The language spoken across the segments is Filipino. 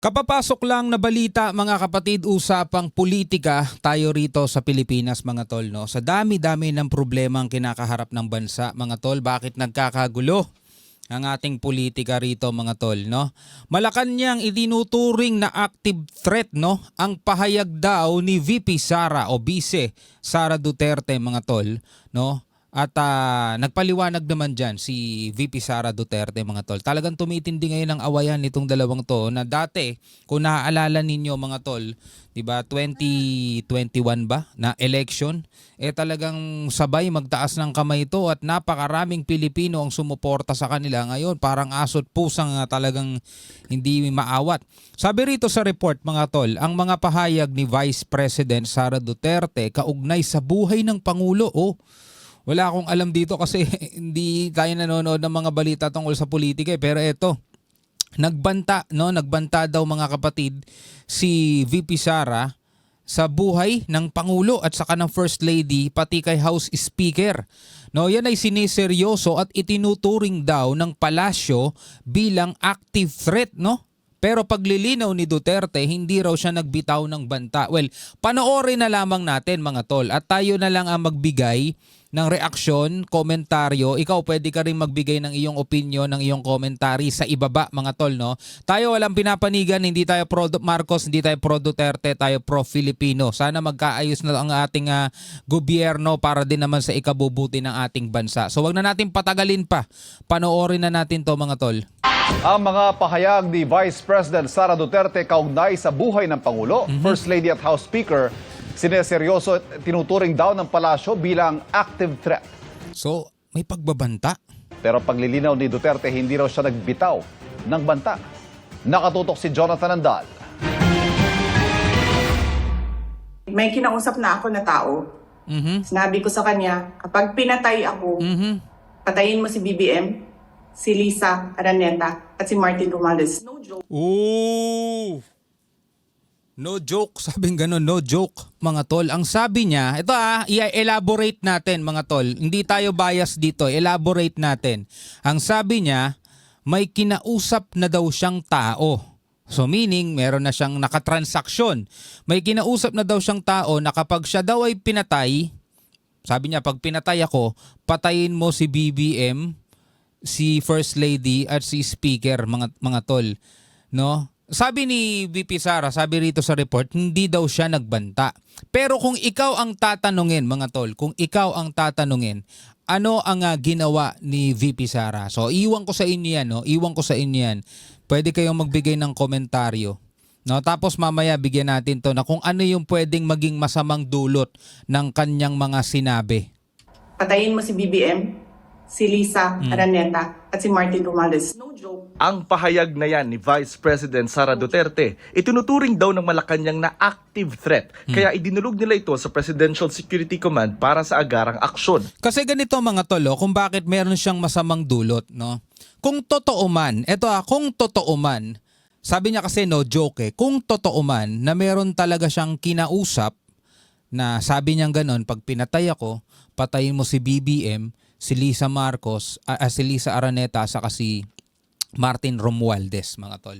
Kapapasok lang na balita mga kapatid, usapang politika tayo rito sa Pilipinas mga tol. No? Sa dami-dami ng problema ang kinakaharap ng bansa mga tol, bakit nagkakagulo ang ating politika rito mga tol? No? Malacanang itinuturing na active threat, no? Ang pahayag daw ni VP Sara o Vice Sara Duterte mga tol. No? At nagpaliwanag naman dyan si VP Sara Duterte mga tol. Talagang tumitindi ngayon ang awayan nitong dalawang to na dati, kung naaalala ninyo mga tol, 'di ba 2021 ba na election, talagang sabay magtaas ng kamay ito at napakaraming Pilipino ang sumuporta sa kanila. Ngayon parang aso't pusang talagang hindi maawat. Sabi rito sa report mga tol, ang mga pahayag ni Vice President Sara Duterte kaugnay sa buhay ng Pangulo. Wala akong alam dito kasi hindi tayo nanonood ng mga balita tungkol sa politika pero eto, nagbanta daw mga kapatid si VP Sara sa buhay ng Pangulo at saka ng First Lady pati kay House Speaker. No, yan ay siniseryoso at itinuturing daw ng palasyo bilang active threat, no? Pero paglilinaw ni Duterte, hindi raw siya nagbitaw ng banta. Well, panoorin na lamang natin mga tol at tayo na lang ang magbigay ng reaksyon, komentaryo. Ikaw pwede ka rin magbigay ng iyong opinion, ng iyong komentary sa ibaba mga tol. No? Tayo walang pinapanigan, hindi tayo pro Marcos, hindi tayo pro Duterte, tayo pro Filipino. Sana magkaayos na ang ating gobyerno para din naman sa ikabubuti ng ating bansa. So wag na natin patagalin pa. Panoorin na natin to mga tol. Ang mga pahayag ni Vice President Sara Duterte kaugnay sa buhay ng Pangulo, First Lady at House Speaker, sineseryoso at tinuturing daw ng palasyo bilang active threat. So, may pagbabanta? Pero paglilinaw ni Duterte, hindi raw siya nagbitaw ng banta. Nakatutok si Jonathan Andal. May kinausap na ako na tao. Sinabi ko sa kanya, kapag pinatay ako, patayin mo si BBM, si Lisa Araneta, at si Martin Romualdez. No joke. Ooh! No joke, sabing gano'n, no joke mga tol. Ang sabi niya, ito i-elaborate natin mga tol. Hindi tayo bias dito, elaborate natin. Ang sabi niya, may kinausap na daw siyang tao. So meaning, meron na siyang nakatransaksyon. May kinausap na daw siyang tao na kapag siya daw ay pinatay, sabi niya, pag pinatay ako, patayin mo si BBM, si First Lady at si Speaker mga tol. No? Sabi ni VP Sara, sabi rito sa report, hindi daw siya nagbanta. Pero kung ikaw ang tatanungin, mga tol, kung ikaw ang tatanungin, ano ang ginawa ni VP Sara? So, iwan ko sa inyo yan, no? Iwan ko sa inyo yan. Pwede kayong magbigay ng komentaryo. No? Tapos mamaya bigyan natin to na kung ano yung pwedeng maging masamang dulot ng kanyang mga sinabi. Patayin mo si BBM, si Lisa Araneta, at si Martin Romualdez. No joke. Ang pahayag na yan ni Vice President Sara Duterte, itinuturing daw ng Malacanang na active threat. Kaya idinulog nila ito sa Presidential Security Command para sa agarang aksyon. Kasi ganito mga tolo, kung bakit meron siyang masamang dulot, no? Kung totoo man, kung totoo man, sabi niya kasi no joke kung totoo man na meron talaga siyang kinausap na sabi niyang ganon, pag pinatay ako, patayin mo si BBM, si Lisa Marcos, si Lisa Araneta, saka si Martin Romualdez, mga tol.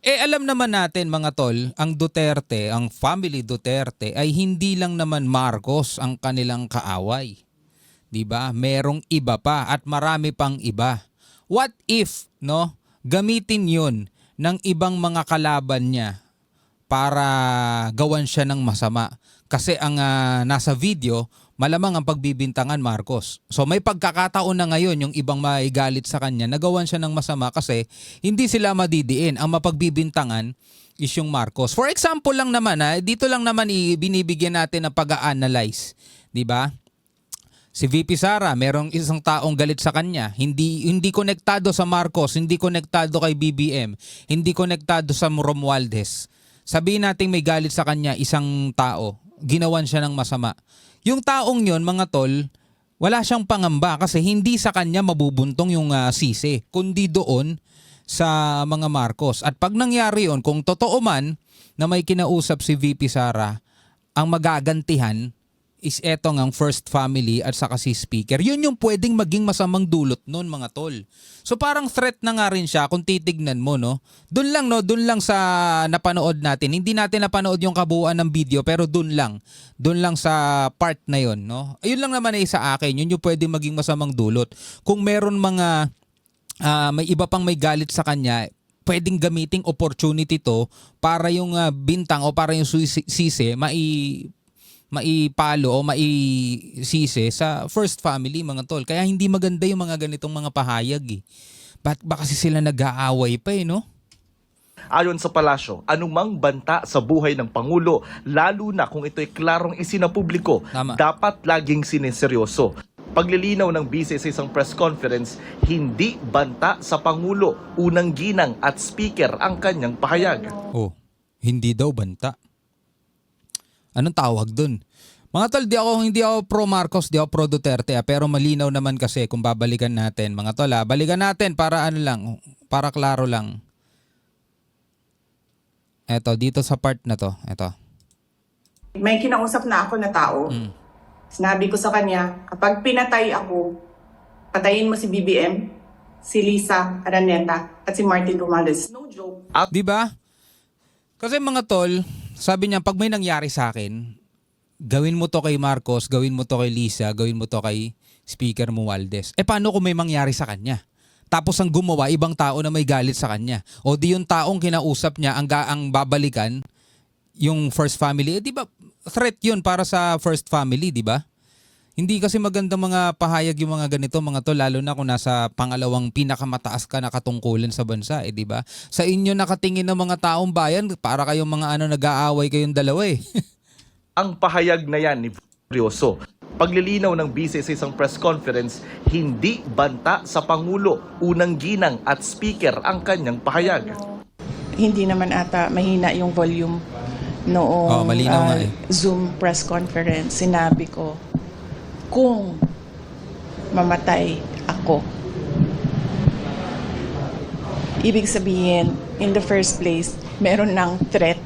Alam naman natin mga tol, ang Duterte, ang family Duterte ay hindi lang naman Marcos ang kanilang kaaway. 'Di ba? Merong iba pa at marami pang iba. What if, no, gamitin 'yun ng ibang mga kalaban niya para gawan siya ng masama? Kasi ang nasa video, malamang ang pagbibintangan Marcos. So may pagkakataon na ngayon yung ibang maigalit sa kanya, nagawan siya ng masama kasi hindi sila madidiin. Ang mapagbibintangan is yung Marcos. For example lang naman, dito lang naman binibigyan natin ng pag-a-analyze. Diba? Si VP Sara, merong isang taong galit sa kanya. Hindi konektado sa Marcos, hindi konektado kay BBM, hindi konektado sa Romualdez. Sabihin natin may galit sa kanya isang tao, ginawan siya ng masama. Yung taong yon mga tol, wala siyang pangamba kasi hindi sa kanya mabubuntong yung sisi, kundi doon sa mga Marcos. At pag nangyari yon, kung totoo man na may kinausap si VP Sara, ang magagantihan is eto ngang first family at saka si speaker. Yun yung pwedeng maging masamang dulot nun, mga tol. So parang threat na nga rin siya kung titignan mo, no? Doon lang sa napanood natin. Hindi natin napanood yung kabuuan ng video, pero doon lang sa part na yon, no? Ayun lang naman ay sa akin, yun yung pwedeng maging masamang dulot. Kung meron mga may iba pang may galit sa kanya, pwedeng gamiting opportunity to para yung bintang o para yung sisi maipalo o maisisi sa first family, mga tol. Kaya hindi maganda yung mga ganitong mga pahayag eh. Ba kasi sila nag-aaway pa eh, no? Ayon sa palasyo, anumang banta sa buhay ng Pangulo, lalo na kung ito'y klarong isinapubliko, Tama. dapat laging sineseryoso. Paglilinaw ng bise sa isang press conference, hindi banta sa Pangulo, unang ginang at speaker ang kanyang pahayag. Oh, hindi daw banta. Anong tawag dun? Mga tol, hindi ako pro Marcos, di ako pro Duterte, pero malinaw naman kasi kung babalikan natin. Mga tol, balikan natin para para klaro lang. Eto, dito sa part na to, eto. May kinausap na ako na tao. Sinabi ko sa kanya, kapag pinatay ako, patayin mo si BBM, si Lisa Araneta, at si Martin Romualdez. No joke. Di ba? Kasi mga tol, sabi niya, pag may nangyari sa akin, gawin mo to kay Marcos, gawin mo to kay Lisa, gawin mo to kay Speaker Romualdez. Paano kung may mangyari sa kanya? Tapos ang gumawa, ibang tao na may galit sa kanya. O di yung taong kinausap niya, ang babalikan, yung first family. Di ba, threat yun para sa first family, di ba? Hindi kasi maganda mga pahayag yung mga ganito, mga to, lalo na kung nasa pangalawang pinakamataas ka na katungkulan sa bansa, di ba? Sa inyo nakatingin ng mga taong bayan, para kayong mga nag-aaway kayong dalawa eh. Ang pahayag na yan ni Seryoso. Paglilinaw ng bise sa isang press conference, hindi banta sa Pangulo, unang ginang at speaker ang kanyang pahayag. Hindi naman ata mahina yung volume noong malinaw nga eh. Zoom press conference. Sinabi ko, kung mamatay ako, ibig sabihin, in the first place, meron ng threat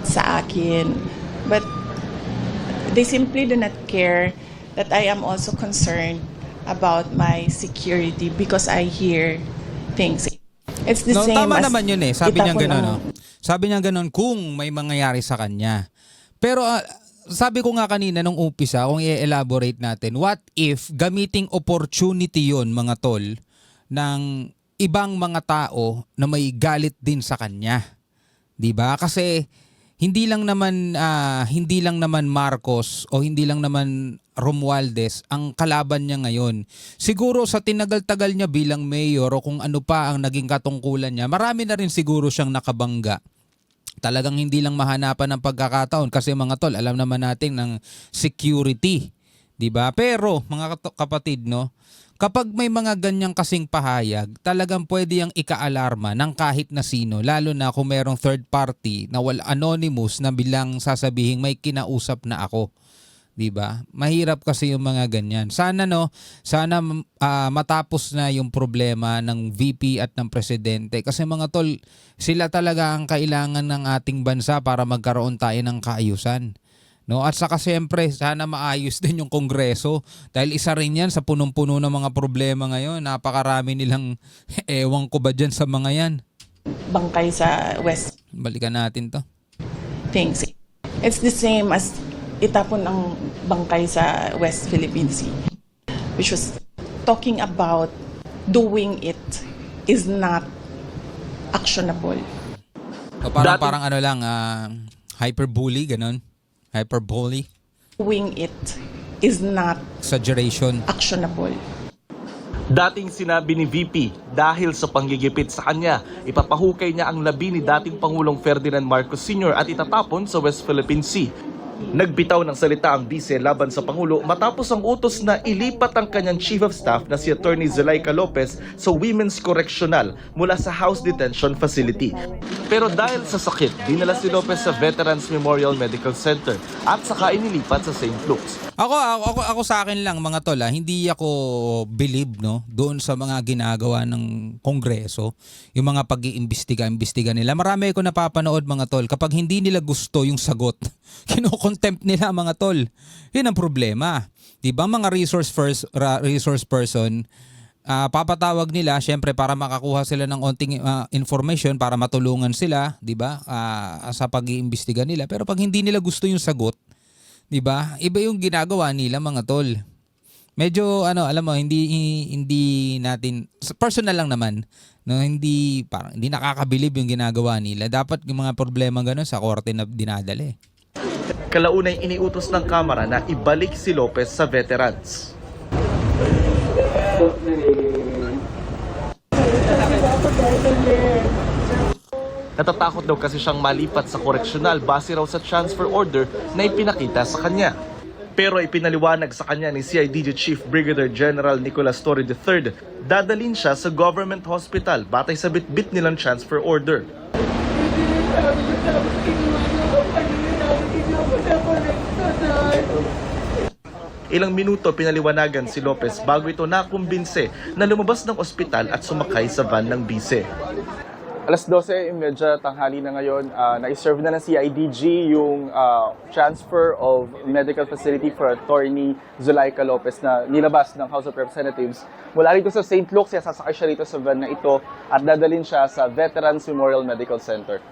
sa akin. But they simply do not care that I am also concerned about my security because I hear things. It's the same Tama as naman yun eh. Sabi niya itapon gano'n. ang- Sabi niya gano'n kung may mangyayari sa kanya. Pero sabi ko nga kanina nung umpisa, kung i-elaborate natin, what if gamiting opportunity yon, mga tol, ng ibang mga tao na may galit din sa kanya? 'Di ba? Kasi hindi lang naman Marcos o hindi lang naman Romualdez ang kalaban niya ngayon. Siguro sa tinagal-tagal niya bilang mayor o kung ano pa ang naging katungkulan niya, marami na rin siguro siyang nakabangga. Talagang hindi lang mahanapan ng pagkakataon kasi mga tol, alam naman natin ng security, 'di ba? Pero mga kapatid, no, kapag may mga ganyang kasing pahayag, talagang pwede yang ika-alarma ng kahit na sino, lalo na kung merong third party na anonymous na bilang sasabihin may kinausap na ako. 'Di ba? Mahirap kasi yung mga ganyan. Sana matapos na yung problema ng VP at ng presidente kasi mga tol, sila talaga ang kailangan ng ating bansa para magkaroon tayo ng kaayusan. No? At saka siyempre, sana maayos din yung Kongreso dahil isa rin yan sa punong-puno ng mga problema ngayon. Napakarami nilang ewan ko ba dyan sa mga yan. bangkay sa West Balikan natin to. things. It's the same as itapon ang bangkay sa West Philippine Sea, which was talking about doing it is not actionable. So parang ano lang, hyperbole, ganun. Hyperbole, Doing it is not exaggeration. actionable. Dating sinabi ni VP, dahil sa panggigipit sa kanya, ipapahukay niya ang labi ni dating Pangulong Ferdinand Marcos Sr. at itatapon sa West Philippine Sea. Nagbitaw ng salita ang bise laban sa Pangulo matapos ang utos na ilipat ang kanyang Chief of Staff na si Attorney Zulaika Lopez sa Women's Correctional mula sa House Detention Facility. Pero dahil sa sakit, dinala si Lopez sa Veterans Memorial Medical Center at saka inilipat sa St. Luke's. Ako sa akin lang mga tol, hindi ako believe no doon sa mga ginagawa ng Kongreso, yung mga pag-iimbestiga nila. Marami ko napapanood mga tol, kapag hindi nila gusto yung sagot, kino-contempt nila mga tol. Yun ang problema. 'Di ba mga resource person, papatawag nila syempre para makakuha sila ng onting information para matulungan sila, 'di ba? Sa pag-iimbestiga nila. Pero pag hindi nila gusto yung sagot, 'di ba? Iba yung ginagawa nila mga tol. Medyo alam mo, hindi natin personal lang naman, no, hindi nakakabilib yung ginagawa nila. Dapat yung mga problema gano'n sa korte na dinadala. Kalaunay iniutos ng Kamara na ibalik si Lopez sa veterans. Natatakot daw kasi siyang malipat sa koreksyonal base raw sa transfer order na ipinakita sa kanya. Pero ipinaliwanag sa kanya ni CIDG Chief Brigadier General Nicolas Torre III, dadalhin siya sa government hospital batay sa bitbit nilang transfer order. Ilang minuto pinaliwanagan si Lopez bago ito nakumbinse na lumabas ng ospital at sumakay sa van ng bise. Alas 12:30 tanghali na ngayon, na-serve na ng CIDG yung transfer of medical facility for Attorney Zulaika Lopez na nilabas ng House of Representatives. Mula rito sa St. Luke's, sasakay siya rito sa van na ito at dadalhin siya sa Veterans Memorial Medical Center.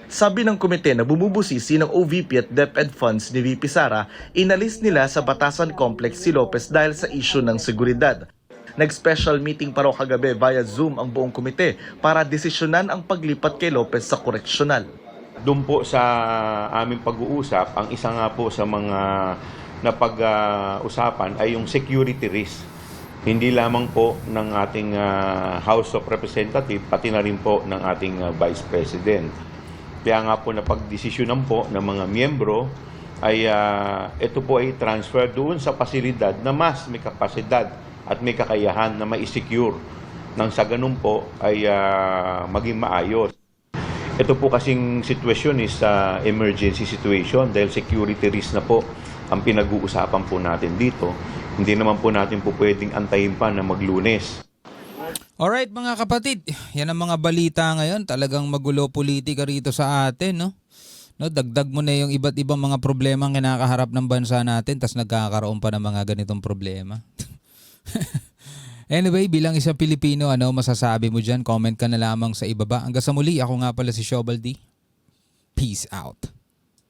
Sabi ng komite na bumubusisi ng OVP at DepEd funds ni VP Sara, inalis nila sa Batasan Complex si Lopez dahil sa issue ng seguridad. Nag-special meeting pa raw kagabi via Zoom ang buong komite para desisyonan ang paglipat kay Lopez sa koreksyonal. Doon po sa aming pag-uusap, ang isa nga po sa mga napag-usapan ay yung security risk. Hindi lamang po ng ating House of Representatives, pati na rin po ng ating Vice President. Kaya nga po napag-desisyonan po ng mga miyembro ay ito po ay transfer doon sa pasilidad na mas may kapasidad at may kakayahan na ma-secure nang sa ganun po ay maging maayos. Ito po kasing sitwasyon is emergency situation dahil security risk na po ang pinag-uusapan po natin dito. Hindi naman po natin po pwedeng antayin pa na mag-Lunes. Alright mga kapatid, yan ang mga balita ngayon. Talagang magulo politika rito sa atin, no? Dagdag mo na yung iba't ibang mga problema ang kinakaharap ng bansa natin, tas nagkakaroon pa ng mga ganitong problema. Anyway, bilang isang Pilipino, masasabi mo dyan? Comment ka na lamang sa ibaba. Hanggang sa muli, ako nga pala si Shobaldi. Peace out.